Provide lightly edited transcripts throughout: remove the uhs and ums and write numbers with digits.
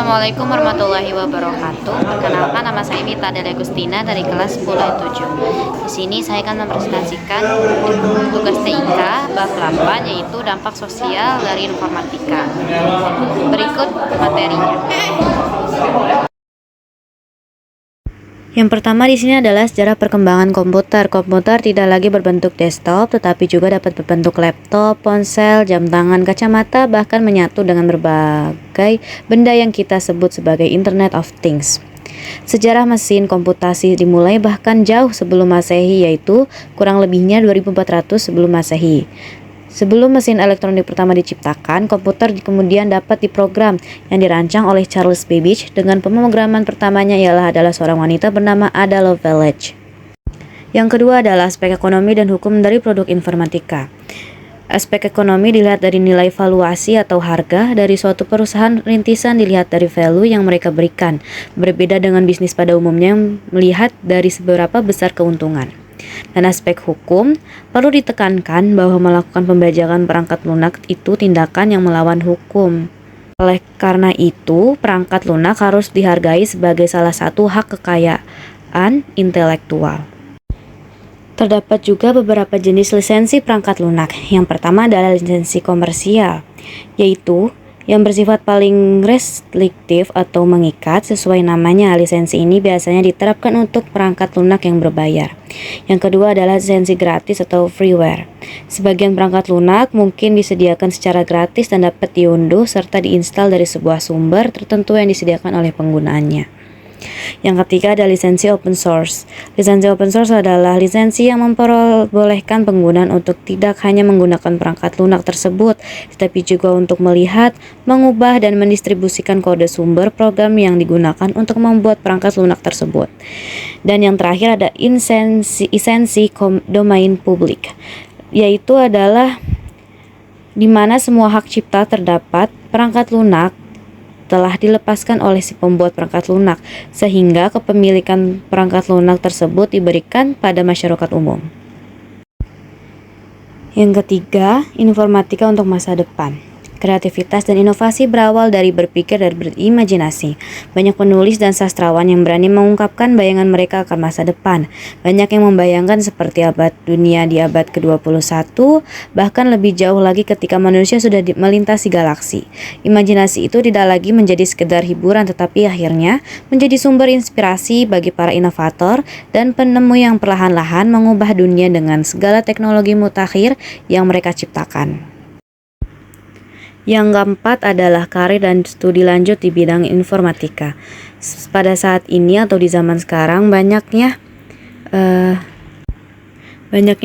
Assalamualaikum warahmatullahi wabarakatuh. Perkenalkan, nama saya Mita Delia Agustina dari kelas 10-7. Di sini saya akan mempresentasikan tugas TIK bab 8, yaitu dampak sosial dari informatika. Berikut materinya. Yang pertama di sini adalah sejarah perkembangan komputer. Komputer tidak lagi berbentuk desktop, tetapi juga dapat berbentuk laptop, ponsel, jam tangan, kacamata, bahkan menyatu dengan berbagai benda yang kita sebut sebagai Internet of Things. Sejarah mesin komputasi dimulai bahkan jauh sebelum Masehi, yaitu kurang lebihnya 2400 sebelum Masehi. Sebelum mesin elektronik pertama diciptakan, komputer kemudian dapat diprogram yang dirancang oleh Charles Babbage. Dengan pemrograman pertamanya adalah seorang wanita bernama Ada Lovelace. Yang kedua adalah aspek ekonomi dan hukum dari produk informatika. Aspek ekonomi dilihat dari nilai valuasi atau harga dari suatu perusahaan rintisan, dilihat dari value yang mereka berikan. Berbeda dengan bisnis pada umumnya yang melihat dari seberapa besar keuntungan. Dan aspek hukum, perlu ditekankan bahwa melakukan pembajakan perangkat lunak itu tindakan yang melawan hukum. Oleh karena itu, perangkat lunak harus dihargai sebagai salah satu hak kekayaan intelektual. Terdapat juga beberapa jenis lisensi perangkat lunak. Yang pertama adalah lisensi komersial, yaitu yang bersifat paling restriktif atau mengikat. Sesuai namanya, lisensi ini biasanya diterapkan untuk perangkat lunak yang berbayar. Yang kedua adalah lisensi gratis atau freeware. Sebagian perangkat lunak mungkin disediakan secara gratis dan dapat diunduh serta diinstal dari sebuah sumber tertentu yang disediakan oleh penggunaannya. Yang ketiga ada lisensi open source. Lisensi open source adalah lisensi yang memperbolehkan penggunaan untuk tidak hanya menggunakan perangkat lunak tersebut, tetapi juga untuk melihat, mengubah, dan mendistribusikan kode sumber program yang digunakan untuk membuat perangkat lunak tersebut. Dan yang terakhir ada lisensi domain publik, yaitu adalah di mana semua hak cipta terdapat perangkat lunak telah dilepaskan oleh si pembuat perangkat lunak, sehingga kepemilikan perangkat lunak tersebut diberikan pada masyarakat umum. Yang ketiga, informatika untuk masa depan. Kreativitas dan inovasi berawal dari berpikir dan berimajinasi. Banyak penulis dan sastrawan yang berani mengungkapkan bayangan mereka akan masa depan. Banyak yang membayangkan seperti abad dunia di abad ke-21, bahkan lebih jauh lagi ketika manusia sudah melintasi galaksi. Imajinasi itu tidak lagi menjadi sekedar hiburan, tetapi akhirnya menjadi sumber inspirasi bagi para inovator dan penemu yang perlahan-lahan mengubah dunia dengan segala teknologi mutakhir yang mereka ciptakan. Yang keempat adalah karir dan studi lanjut di bidang informatika. Pada saat ini atau di zaman sekarang banyaknya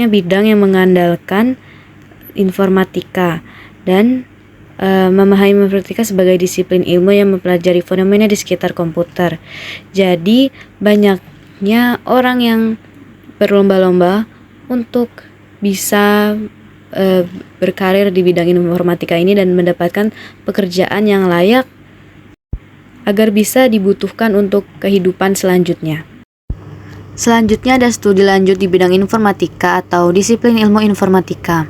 bidang yang mengandalkan informatika dan memahami informatika sebagai disiplin ilmu yang mempelajari fenomena di sekitar komputer. Jadi banyaknya orang yang berlomba-lomba untuk bisa berkarir di bidang informatika ini dan mendapatkan pekerjaan yang layak agar bisa dibutuhkan untuk kehidupan selanjutnya. Selanjutnya ada studi lanjut di bidang informatika atau disiplin ilmu informatika,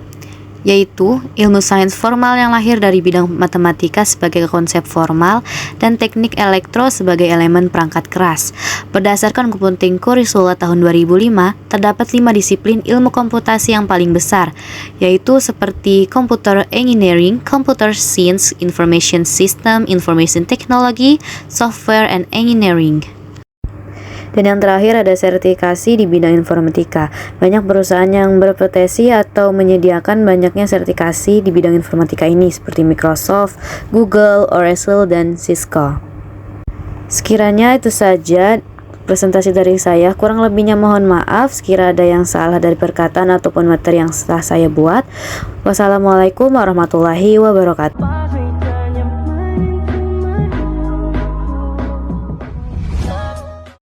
yaitu ilmu sains formal yang lahir dari bidang matematika sebagai konsep formal dan teknik elektro sebagai elemen perangkat keras. Berdasarkan Computing Curricula tahun 2005, terdapat 5 disiplin ilmu komputasi yang paling besar, yaitu seperti Computer Engineering, Computer Science, Information System, Information Technology, Software and Engineering. Dan yang terakhir ada sertifikasi di bidang informatika. Banyak perusahaan yang berpotensi atau menyediakan banyaknya sertifikasi di bidang informatika ini seperti Microsoft, Google, Oracle, dan Cisco. Sekiranya itu saja presentasi dari saya. Kurang lebihnya mohon maaf sekira ada yang salah dari perkataan ataupun materi yang telah saya buat. Wassalamualaikum warahmatullahi wabarakatuh.